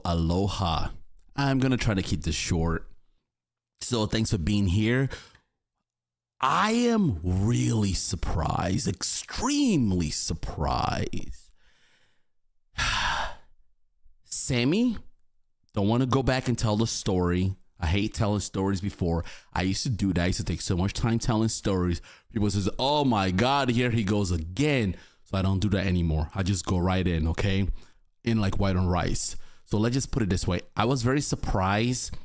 Aloha. I'm going to try to keep this short. So thanks for being here. I am really surprised, extremely surprised. Sammy, don't want to go back and tell the story. I hate telling stories before. I used to do that. I used to take so much time telling stories. People says, oh my God, here he goes again. So I don't do that anymore. I just go right in, okay? In like white on rice. So let's just put it this way. I was very surprised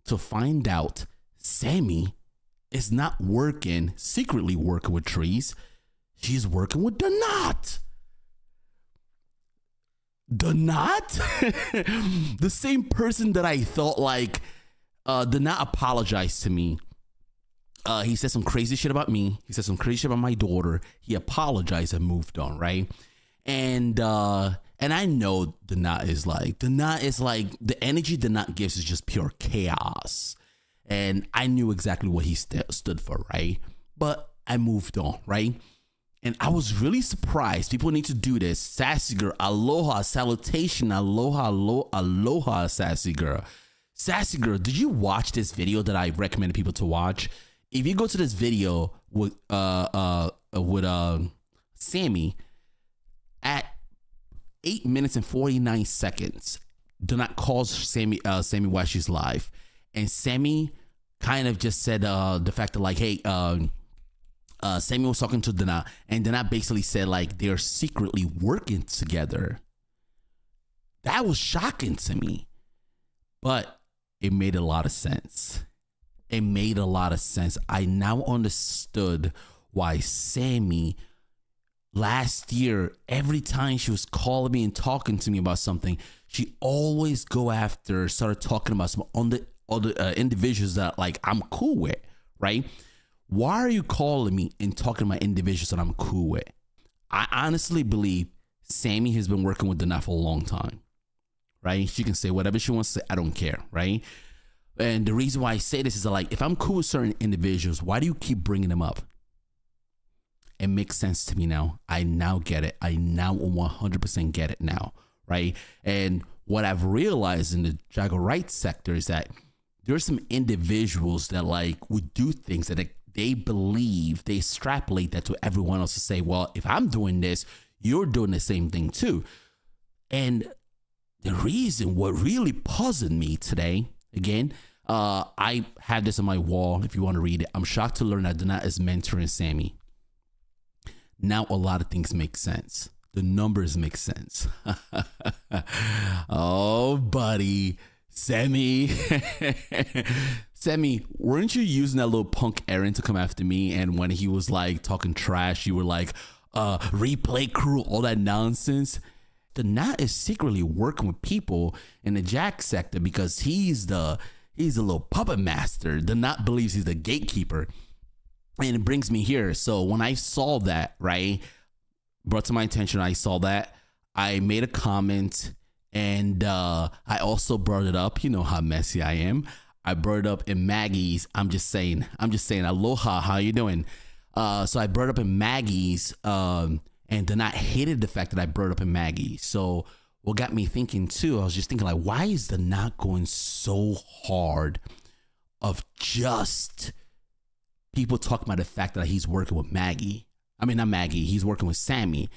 to find out Sammy is not secretly working with trees. She's working with the knot. The knot? The same person that I thought like did not apologize to me. He said some crazy shit about me. He said some crazy shit about my daughter. He apologized and moved on, right? And I know the knot is like the energy the knot gives is just pure chaos. And I knew exactly what he stood for, right? But I moved on, right? And I was really surprised. People need to do this. Sassy girl, aloha, salutation, aloha, aloha, sassy girl. Sassy girl, did you watch this video that I recommended people to watch? If you go to this video with Sammy at 8 minutes and 49 seconds, do not call Sammy while she's live. And Sammy kind of just said the fact that like, hey, Sammy was talking to Dana, and Dana basically said like they're secretly working together. That was shocking to me, but it made a lot of sense. It made a lot of sense. I now understood why Sammy last year, every time she was calling me and talking to me about something, she always started talking about some other individuals that like I'm cool with, right? Why are you calling me and talking about individuals that I'm cool with? I honestly believe Sammy has been working with Dana for a long time, right? She can say whatever she wants to say. I don't care, right? And the reason why I say this is like, if I'm cool with certain individuals, why do you keep bringing them up? It makes sense to me now. I now get it. I now 100% get it now, right? And what I've realized in the Jaguar Wright sector is that there's some individuals that like would do things that they believe, they extrapolate that to everyone else to say, well, if I'm doing this, you're doing the same thing too. And the reason what really puzzled me today, again, I had this on my wall. If you want to read it, I'm shocked to learn that Dana is mentoring Sammy. Now a lot of things make sense. The numbers make sense. Oh, buddy. Sammy. Sammy, weren't you using that little punk Aaron to come after me? And when he was like talking trash, you were like, replay crew, all that nonsense. The Knot is secretly working with people in the Jack sector because he's a little puppet master. The Knot believes he's the gatekeeper. And it brings me here. So when I saw that, right, brought to my attention, I saw that, I made a comment, and I also brought it up. You know how messy I am. I brought it up in Maggie's. I'm just saying, aloha, how you doing? So I brought it up in Maggie's, and then I hated the fact that I brought it up in Maggie. So what got me thinking too, I was just thinking like, why is the Knot going so hard of just people talking about the fact that he's working with Maggie? I mean, not Maggie, he's working with Sammy.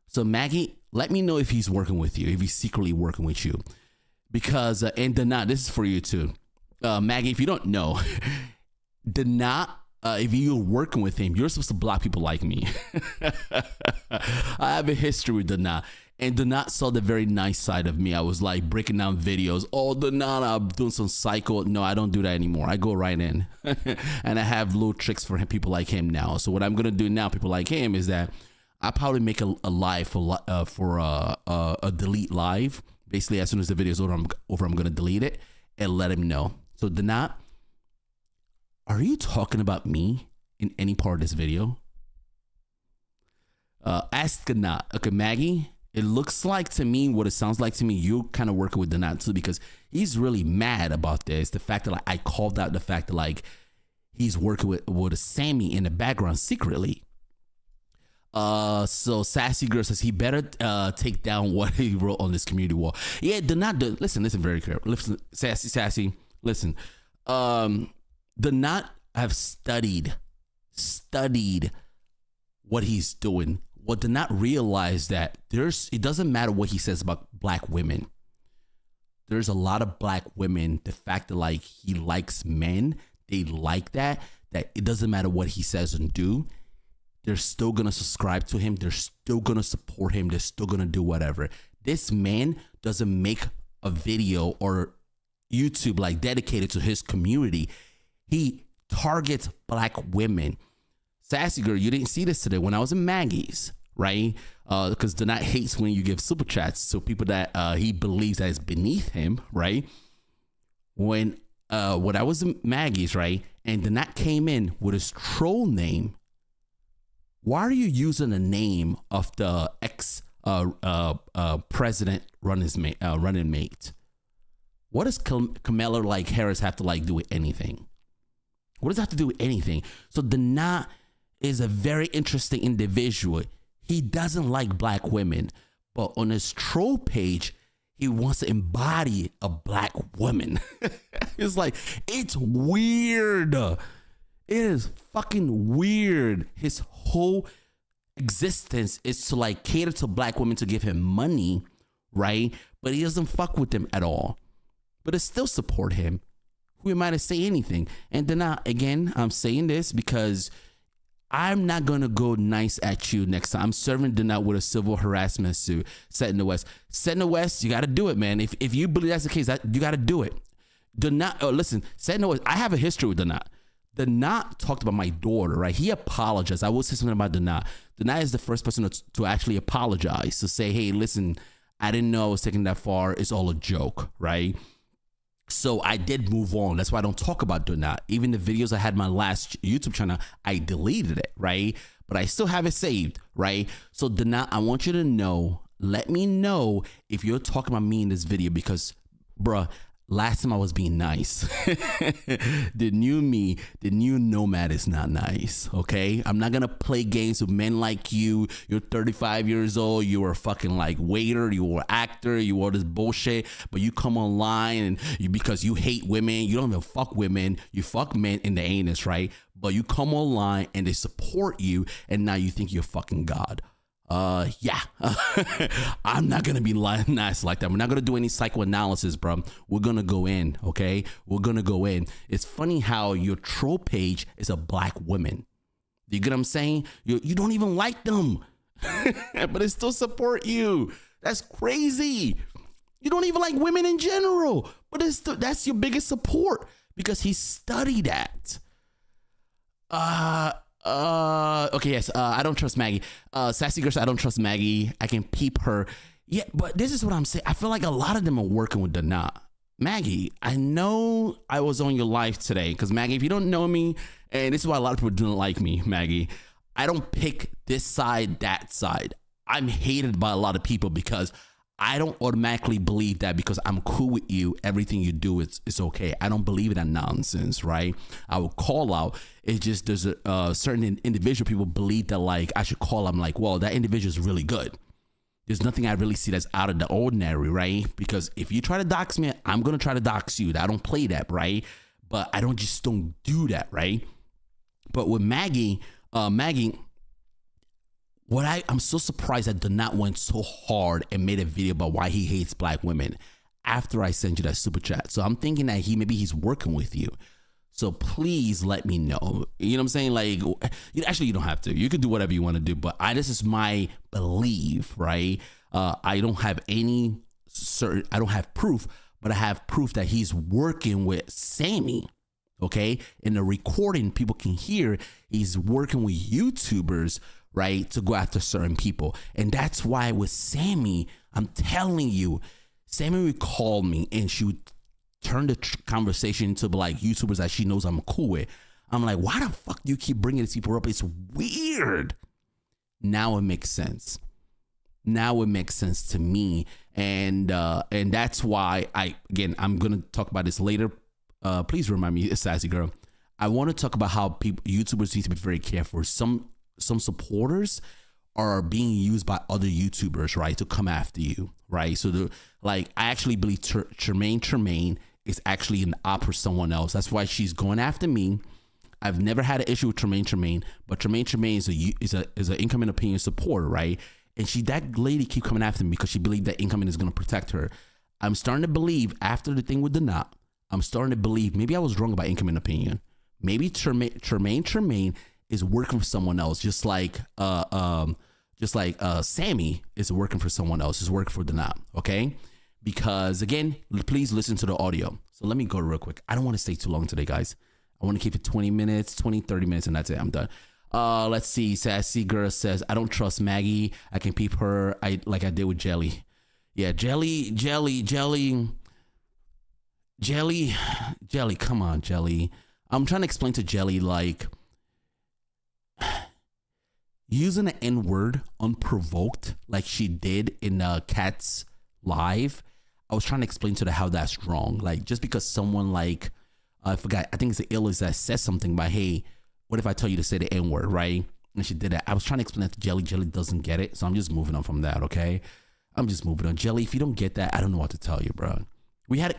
So Maggie, let me know if he's working with you, if he's secretly working with you. Because, and the Knot, this is for you too. Maggie, if you don't know, the Knot, if you're working with him, you're supposed to block people like me. I have a history with the Knot. And the Knot saw the very nice side of me. I was like breaking down videos. Oh, the Knot, I'm doing some psycho. No, I don't do that anymore. I go right in. And I have little tricks for people like him now. So what I'm going to do now, people like him, is that I probably make a live for a delete live. Basically, as soon as the video is over, I'm going to delete it and let him know. So the Knot, are you talking about me in any part of this video? Ask the Knot. Okay, Maggie, it looks like to me, what it sounds like to me, you're kind of working with the Knot too, because he's really mad about this. The fact that like, I called out the fact that like he's working with a Sammy in the background secretly. So Sassy Girl says he better take down what he wrote on this community wall. Yeah, do not do. Listen very careful. Listen, Sassy. Listen, do not have studied what he's doing. What did not realize that it doesn't matter what he says about black women. There's a lot of black women. The fact that like he likes men, they like that it doesn't matter what he says and do. They're still going to subscribe to him. They're still going to support him. They're still going to do whatever. This man doesn't make a video or YouTube like dedicated to his community. He targets black women. Sassy Girl, you didn't see this today when I was in Maggie's, right? Because Donat hates when you give super chats to people that he believes that is beneath him, right? When I was in Maggie's, right? And Donat came in with his troll name. Why are you using the name of the ex president running mate? What does Kamala like Harris have to like do with anything? What does that have to do with anything? So Donat is a very interesting individual. He doesn't like black women, but on his troll page, he wants to embody a black woman. It's like, it's weird. It is fucking weird. His whole existence is to like cater to black women to give him money, right? But he doesn't fuck with them at all. But it still support him. Who am I to say anything? And then again, I'm saying this because I'm not gonna go nice at you next time. I'm serving Donat with a civil harassment suit set in the West. Set in the West, you gotta do it, man. If you believe that's the case, you gotta do it. Donat, listen, set in the West, I have a history with Donat. Donat talked about my daughter, right? He apologized. I will say something about Donat. Donat is the first person to actually apologize, to say, hey, listen, I didn't know I was taking that far. It's all a joke, right? So I did move on. That's why I don't talk about Donat. Even the videos I had my last YouTube channel, I deleted it, right? But I still have it saved, right? So Donat, I want you to know, let me know if you're talking about me in this video because, bruh, last time I was being nice. The new me, the new nomad is not nice, okay? I'm not gonna play games with men like you. You're 35 years old. You were a fucking like waiter. You were an actor. You were this bullshit. But you come online and because you hate women, you don't even fuck women. You fuck men in the anus, right? But you come online and they support you and now you think you're fucking God. Yeah. I'm not gonna be nice like that. We're not gonna do any psychoanalysis, bro. We're gonna go in, okay? We're gonna go in. It's funny how your troll page is a black woman. You get what I'm saying? You don't even like them, but they still support you. That's crazy. You don't even like women in general, but that's your biggest support because he studied that. Okay, yes. I don't trust Maggie. Sassy Girl, I don't trust Maggie. I can peep her. Yeah, but this is what I'm saying. I feel like a lot of them are working with Donat. Maggie, I know I was on your live today because Maggie, if you don't know me, and this is why a lot of people don't like me, Maggie, I don't pick this side, that side. I'm hated by a lot of people because I don't automatically believe that because I'm cool with you, everything you do is okay. I don't believe in that nonsense, right? I will call out. It's just there's a certain individual people believe that like I should call them like, well, that individual is really good. There's nothing I really see that's out of the ordinary, right? Because if you try to dox me, I'm gonna try to dox you. I don't play that, right? But I don't do that, right? But with Maggie, I'm so surprised that Donat went so hard and made a video about why he hates black women after I sent you that super chat. So I'm thinking that maybe he's working with you. So please let me know. You know what I'm saying? Like, actually, you don't have to. You can do whatever you want to do. But this is my belief, right? I don't have I don't have proof, but I have proof that he's working with Sammy. Okay, in the recording, people can hear he's working with YouTubers, right, to go after certain people. And that's why with Sammy, I'm telling you, Sammy would call me and she would turn the conversation into like YouTubers that she knows I'm cool with. I'm like, why the fuck do you keep bringing these people up? It's weird. Now it makes sense. Now it makes sense to me. And that's why I'm going to talk about this later. Please remind me, Sassy Girl. I want to talk about how YouTubers need to be very careful. Some supporters are being used by other YouTubers, right, to come after you, right? So I actually believe Tremaine is actually an op for someone else. That's why she's going after me. I've never had an issue with Tremaine, but Tremaine is an incoming opinion supporter, right? And that lady keep coming after me because she believed that incoming is going to protect her. I'm starting to believe after the thing with the knot, I'm starting to believe maybe I was wrong about incoming opinion. Maybe Tremaine is working for someone else, just like Sammy is working for someone else, is working for the knot, okay? Because again, please listen to the audio. So let me go real quick. I don't want to stay too long today, guys. I want to keep it 20 minutes, 30 minutes, and that's it. I'm done. Let's see. Sassy Girl says, I don't trust Maggie. I can peep her like I did with Jelly. Yeah, Jelly. Come on, Jelly. I'm trying to explain to Jelly, like, using an N-word unprovoked, like she did in Kat's live. I was trying to explain to her how that's wrong. Like, just because someone like, I forgot, I think it's the illest that says something about, hey, what if I tell you to say the N-word, right? And she did that. I was trying to explain that to Jelly. Jelly doesn't get it. So I'm just moving on from that, okay? I'm just moving on. Jelly, if you don't get that, I don't know what to tell you, bro. We had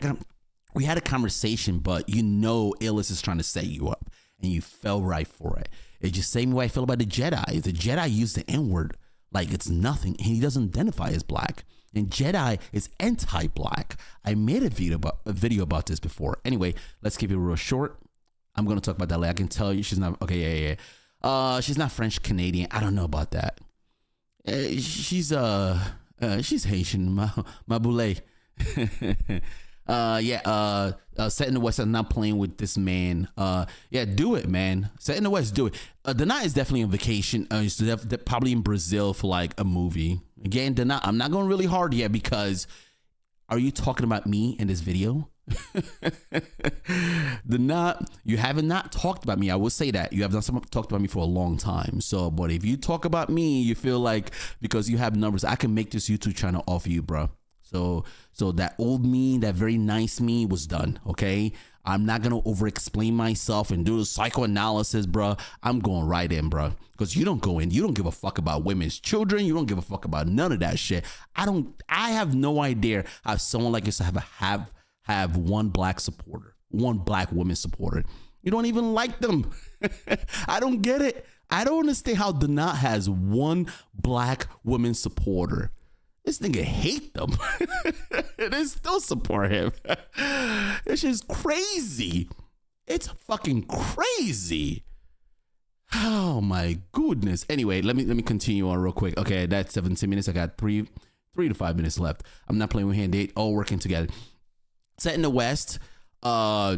a conversation, but you know Illis is trying to set you up. And you fell right for it. It's just the same way I feel about the Jedi. The Jedi used the N-word like it's nothing. And he doesn't identify as black. And Jedi is anti-black. I made a video about this before. Anyway, let's keep it real short. I'm going to talk about that later. I can tell you she's not, okay, yeah. She's not French Canadian. I don't know about that. She's Haitian, my boulet. Set in the West. I'm not playing with this man. Yeah, do it, man. Set in the West, do it. Dana is definitely on vacation. He's probably in Brazil for like a movie. Again, Dana, I'm not going really hard yet because are you talking about me in this video? You have not talked about me. I will say that you have not talked about me for a long time. So, but if you talk about me, you feel like because you have numbers, I can make this YouTube channel off you, bro. So that old me, that very nice me was done, okay? I'm not going to over-explain myself and do the psychoanalysis, bro. I'm going right in, bro. Because you don't go in. You don't give a fuck about women's children. You don't give a fuck about none of that shit. I have no idea how someone like yourself have one black supporter, one black woman supporter. You don't even like them. I don't get it. I don't understand how Donat has one black woman supporter. This nigga hate them. They still support him. It's just crazy. It's fucking crazy. Oh my goodness. Anyway, let me continue on real quick. Okay, that's 17 minutes. I got three to 5 minutes left. I'm not playing with hand. They all working together. Set in the West. I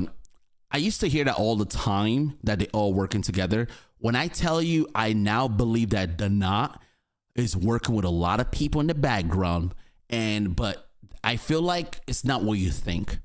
used to hear that all the time, that they all working together. When I tell you, I now believe that Donat is working with a lot of people in the background, but I feel like it's not what you think.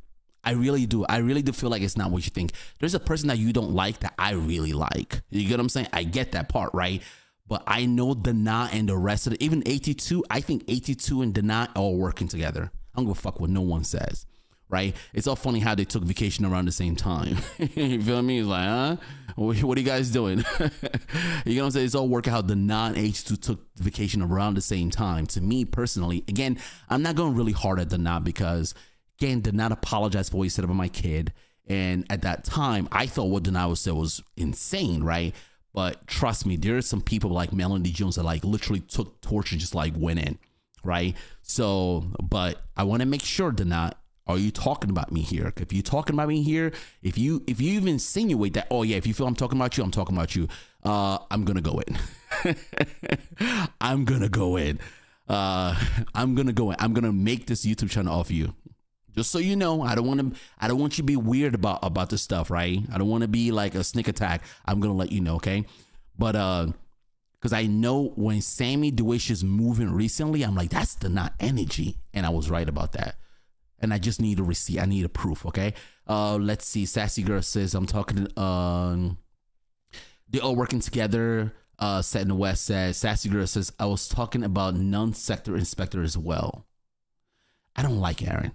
I really do. I really do feel like it's not what you think. There's a person that you don't like that I really like. You get what I'm saying? I get that part, right? But I know Donat and the rest of it, even 82, I think 82 and Donat are all working together. I don't give a fuck what no one says. Right? It's all funny how they took vacation around the same time. You feel me? It's like, huh? What are you guys doing? You know what I'm saying? It's all working how the non-H2 took vacation around the same time. To me personally, again, I'm not going really hard at Donat because, again, did not apologize for what he said about my kid. And at that time, I thought what Donat said was insane, right? But trust me, there are some people like Melanie Jones that like literally took torture, just like went in, right? So, but I want to make sure Donat, are you talking about me here? If you're talking about me here, if you even insinuate that, oh yeah, if you feel I'm talking about you, I'm talking about you. I'm gonna go in. I'm gonna go in. I'm gonna make this YouTube channel off you. Just so you know, I don't want you to be weird about this stuff, right? I don't want to be like a sneak attack. I'm gonna let you know, okay? But because I know when Sammy the way she's moving recently, I'm like, that's the not energy, and I was right about that. And I just need a receipt. I need a proof, okay? Let's see. Sassy Girl says, I'm talking, they're all working together. Set in the West says, Sassy Girl says, I was talking about non-sector inspector as well. I don't like Aaron.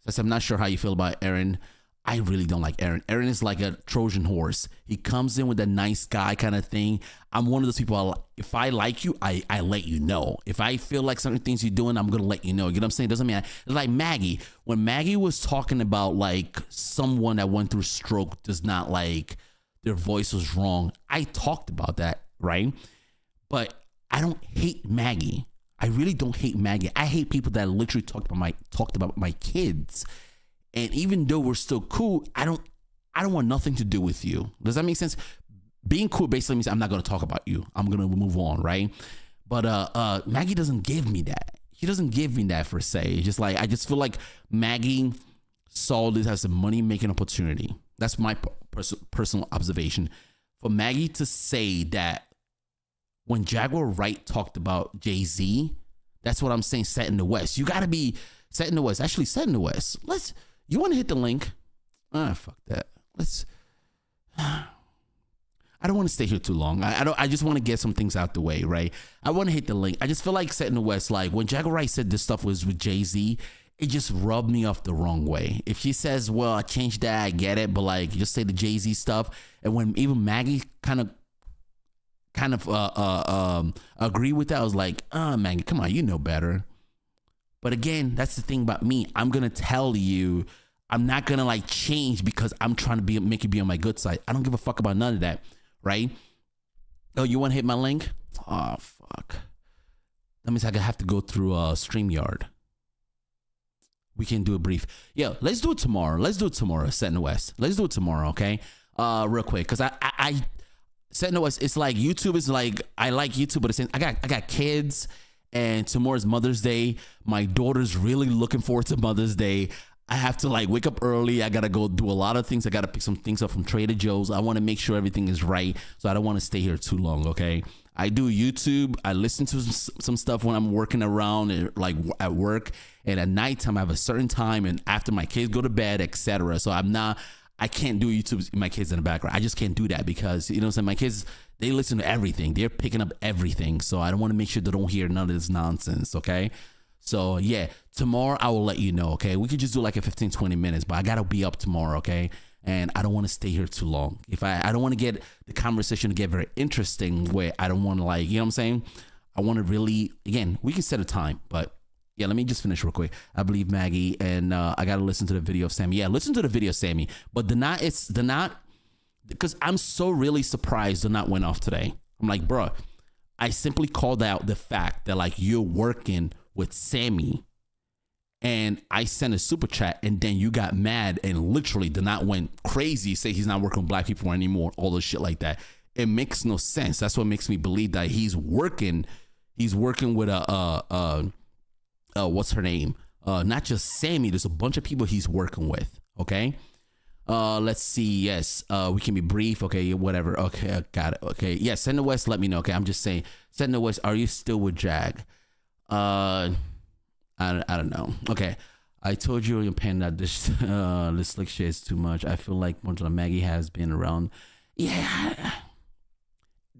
Says, I'm not sure how you feel about Aaron. I really don't like Aaron. Aaron is like a Trojan horse. He comes in with a nice guy kind of thing. I'm one of those people, if I like you, I let you know. If I feel like certain things you're doing, I'm going to let you know. You know what I'm saying? Doesn't mean it's like Maggie. When Maggie was talking about like someone that went through stroke does not like their voice was wrong. I talked about that, right? But I don't hate Maggie. I really don't hate Maggie. I hate people that literally talked about my kids. And even though we're still cool, I don't want nothing to do with you. Does that make sense? Being cool basically means I'm not going to talk about you. I'm going to move on, right? But Maggie doesn't give me that. She doesn't give me that per se. It's just like I just feel like Maggie saw this as a money-making opportunity. That's my personal observation. For Maggie to say that when Jaguar Wright talked about Jay-Z, that's what I'm saying, set in the West. You got to be set in the West. Actually, set in the West. You want to hit the link? Fuck that. I don't want to stay here too long. I just want to get some things out the way, right? I want to hit the link. I just feel like set in the West, like when Jaguar Wright said this stuff was with Jay-Z, it just rubbed me off the wrong way. If she says, well, I changed that, I get it, but like just say the Jay-Z stuff. And when even Maggie kind of agree with that, I was like, Maggie, come on, you know better. But again, that's the thing about me. I'm going to tell you, I'm not going to like change because I'm trying to make you be on my good side. I don't give a fuck about none of that, right? Oh, you want to hit my link? Oh, fuck. That means I have to go through StreamYard. We can do a brief. Yeah, let's do it tomorrow. Set in the West. Let's do it tomorrow, okay? Real quick, because I set in the West, it's like YouTube is like, I like YouTube, but it's I got kids. And tomorrow's Mother's Day. My daughter's really looking forward to Mother's Day. I have to like wake up early. I got to go do a lot of things. I got to pick some things up from Trader Joe's. I want to make sure everything is right. So I don't want to stay here too long, okay? I do YouTube. I listen to some stuff when I'm working around, like at work. And at nighttime, I have a certain time. And after my kids go to bed, etc. So I can't do YouTube with my kids in the background. I just can't do that because, you know what I'm saying? My kids, they listen to everything. They're picking up everything. So I don't want to make sure they don't hear none of this nonsense, okay? So, yeah, tomorrow I will let you know, okay? We could just do like a 15, 20 minutes, but I got to be up tomorrow, okay? And I don't want to stay here too long. I don't want to get the conversation to get very interesting where I don't want to like, you know what I'm saying? I want to really, again, we can set a time, but yeah, let me just finish real quick. I believe Maggie, and I got to listen to the video of Sammy. Yeah, listen to the video of Sammy. But the not, because I'm so really surprised the not went off today. I'm like, bro, I simply called out the fact that like you're working with Sammy, and I sent a super chat, and then you got mad and literally the not went crazy, say he's not working with black people anymore, all this shit like that. It makes no sense. That's what makes me believe that he's working with what's her name? Not just Sammy. There's a bunch of people he's working with. Okay. Let's see. Yes. We can be brief. Okay. Whatever. Okay. I got it. Okay. Yeah. Send the West. Let me know. Okay. I'm just saying. Send the West. Are you still with Jag? I don't know. Okay. I told you in your pen that this slick shit is too much. I feel like Maggie has been around. Yeah.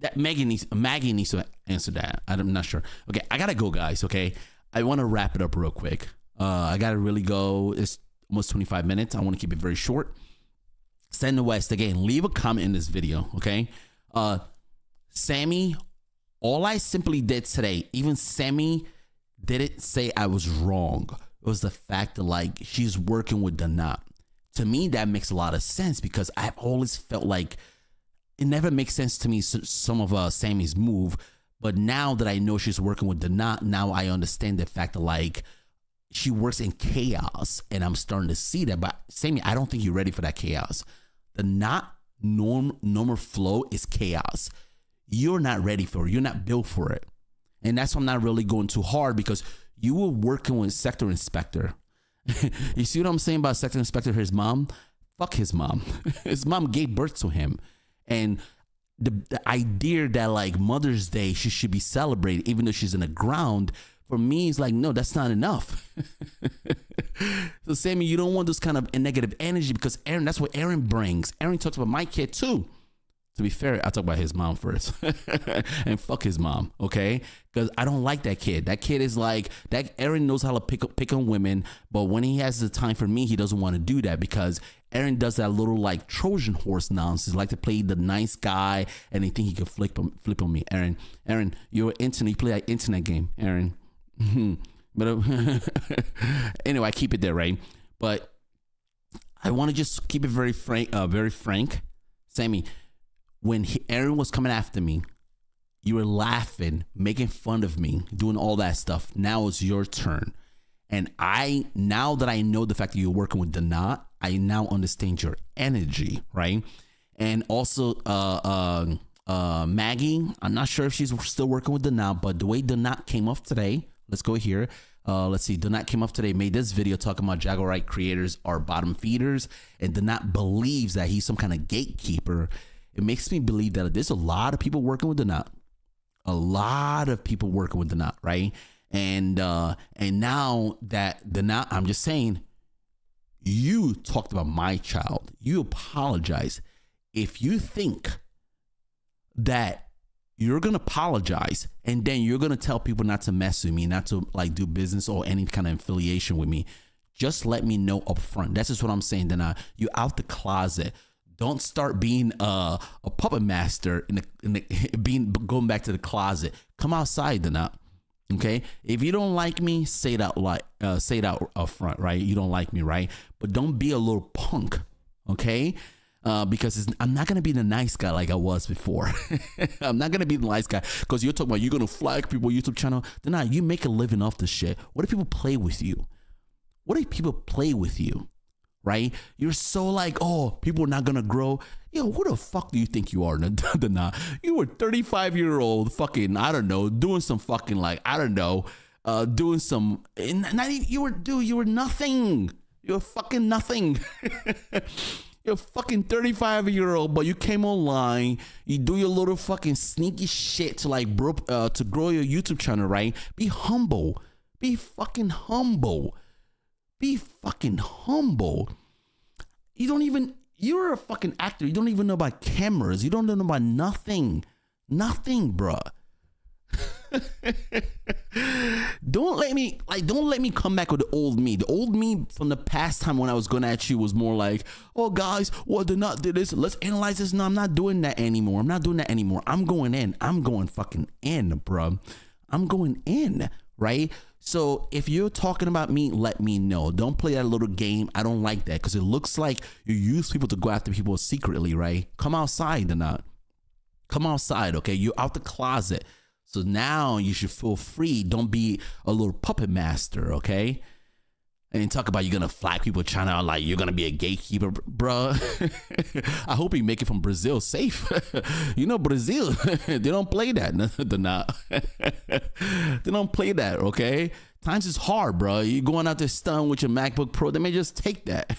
That Maggie needs to answer that. I'm not sure. Okay. I gotta go, guys. Okay. I want to wrap it up real quick. I got to really go. It's almost 25 minutes. I want to keep it very short. Send the West. Again, leave a comment in this video, okay? Sammy, all I simply did today, even Sammy didn't say I was wrong. It was the fact that, like, she's working with the knot. To me, that makes a lot of sense because I've always felt like it never makes sense to me, some of Sammy's move. But now that I know she's working with the knot, now I understand the fact that like she works in chaos, and I'm starting to see that. But Sammy, I don't think you're ready for that chaos. The knot normal flow is chaos. You're not ready for it. You're not built for it. And that's why I'm not really going too hard because you were working with Sector Inspector. You see what I'm saying about Sector Inspector, his mom? Fuck his mom. His mom gave birth to him. And the idea that like Mother's Day she should be celebrated even though she's in the ground, for me is like, no, that's not enough. So Sammy, you don't want this kind of negative energy because Aaron, that's what Aaron brings. Aaron talks about my kid too. To be fair, I'll talk about his mom first. And fuck his mom, okay? Because I don't like that kid. That kid is like, that Aaron knows how to pick on women, but when he has the time for me, he doesn't want to do that because Aaron does that little like Trojan horse nonsense, like to play the nice guy and they think he can flip on me. Aaron, you're internet, you play that internet game, Aaron. But anyway, I keep it there, right? But I want to just keep it very frank. Sammy, when Aaron was coming after me, you were laughing, making fun of me, doing all that stuff. Now it's your turn. And now that I know the fact that you're working with Donat, I now understand your energy, right? And also, Maggie, I'm not sure if she's still working with Donat, but the way Donat came off today, let's go here. Let's see. Donat came up today, made this video talking about Jaguar Wright creators are bottom feeders, and Donat believes that he's some kind of gatekeeper. It makes me believe that there's a lot of people working with Donat. A lot of people working with Donat, right? And now that Donat, I'm just saying, you talked about my child. You apologize. If you think that you're going to apologize and then you're going to tell people not to mess with me, not to like do business or any kind of affiliation with me, just let me know up front. That's just what I'm saying. Then you're out the closet. Don't start being a puppet master going back to the closet. Come outside, then. Okay, if you don't like me, say it out up front, right? You don't like me, right? But don't be a little punk, okay? Because I'm not gonna be the nice guy like I was before. I'm not gonna be the nice guy because you're talking about you're gonna flag people YouTube channel. Then you make a living off the shit. What if people play with you? What if people play with you? Right? You're so like, oh, people are not gonna grow. Yo, who the fuck do you think you are? You were 35-year-old fucking, I don't know, doing some fucking like, I don't know, doing some, not even, you were nothing. You're fucking nothing. You're fucking 35-year-old, but you came online, you do your little fucking sneaky shit to like, to grow your YouTube channel, right? Be humble. Be fucking humble. Be fucking humble. You're a fucking actor. You don't even know about cameras. You don't know about nothing. Nothing, bruh. Don't let me come back with the old me. The old me from the past time when I was going at you was more like, oh guys, well, did not do this. Let's analyze this. No, I'm not doing that anymore. I'm going in. I'm going fucking in, bruh. I'm going in, right? So if you're talking about me, let me know. Don't play that little game. I don't like that because it looks like you use people to go after people secretly, right? Come outside or not. Come outside, okay? You're out the closet. So now you should feel free. Don't be a little puppet master, okay? And talk about you're going to flag people trying to like you're going to be a gatekeeper, bro. I hope you make it from Brazil safe. You know, Brazil, they don't play that. They're not. They don't play that, okay? Times is hard, bro. You're going out there stunned with your MacBook Pro. They may just take that.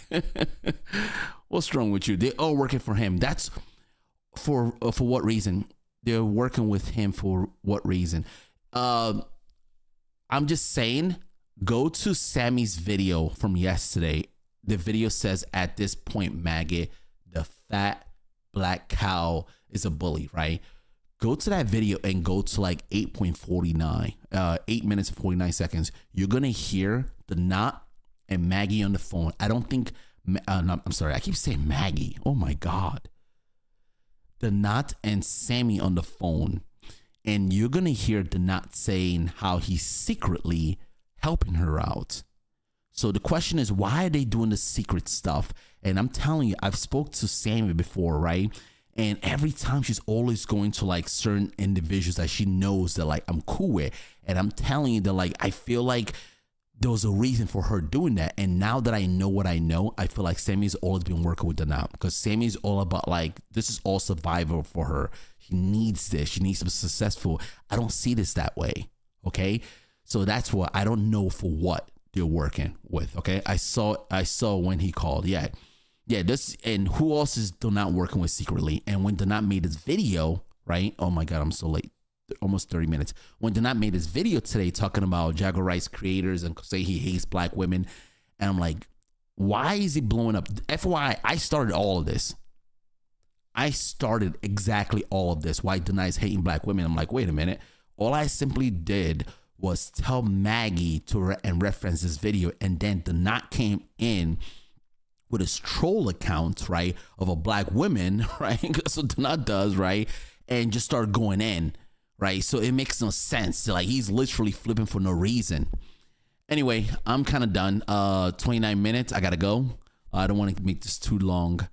What's wrong with you? They're all working for him. That's for what reason? They're working with him for what reason? I'm just saying, go to Sammy's video from yesterday. The video says, at this point, Maggie, the fat black cow is a bully, right? Go to that video and go to like 8.49, 8 minutes and 49 seconds. You're going to hear Donat and Maggie on the phone. I don't think, no, I'm sorry. I keep saying Maggie. Oh my God. Donat and Sammy on the phone. And you're going to hear Donat saying how he's secretly helping her out. So the question is, why are they doing the secret stuff? And I'm telling you, I've spoke to Sammy before, right? And every time she's always going to like certain individuals that she knows that like I'm cool with. And I'm telling you that like, I feel like there was a reason for her doing that. And now that I know what I know, I feel like Sammy's always been working with Donat because Sammy's all about like, this is all survival for her. She needs this. She needs to be successful. I don't see this that way. Okay. So that's what I don't know for what they're working with. Okay. I saw when he called. Yeah. This, and who else is Donat working with secretly? And when Donat made his video, right? Oh my God, I'm so late. Almost 30 minutes. When Donat made his video today talking about Jaguar Wright's creators and say he hates black women. And I'm like, why is he blowing up? FYI, I started all of this. I started exactly all of this. White denies hating black women. I'm like, wait a minute. All I simply did was tell Maggie to and reference this video, and then the knot came in with his troll account, right, of a black woman, right? That's what Donat does, right? And just start going in, right? So it makes no sense. Like, he's literally flipping for no reason. Anyway, I'm kind of done. 29 minutes. I gotta go. I don't want to make this too long.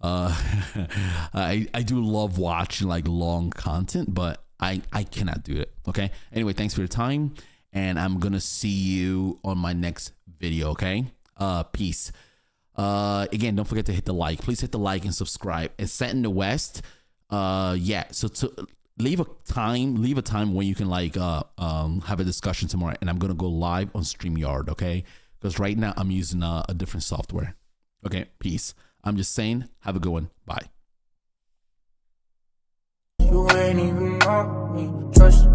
I do love watching like long content, but I cannot do it. Okay. Anyway, thanks for your time, and I'm gonna see you on my next video. Okay. Peace. Again, don't forget to hit the like. Please hit the like and subscribe. It's set in the West. Yeah. So to leave a time when you can like have a discussion tomorrow, and I'm gonna go live on StreamYard. Okay. Because right now I'm using a different software. Okay. Peace. I'm just saying, have a good one. Bye. You ain't even know me. Trust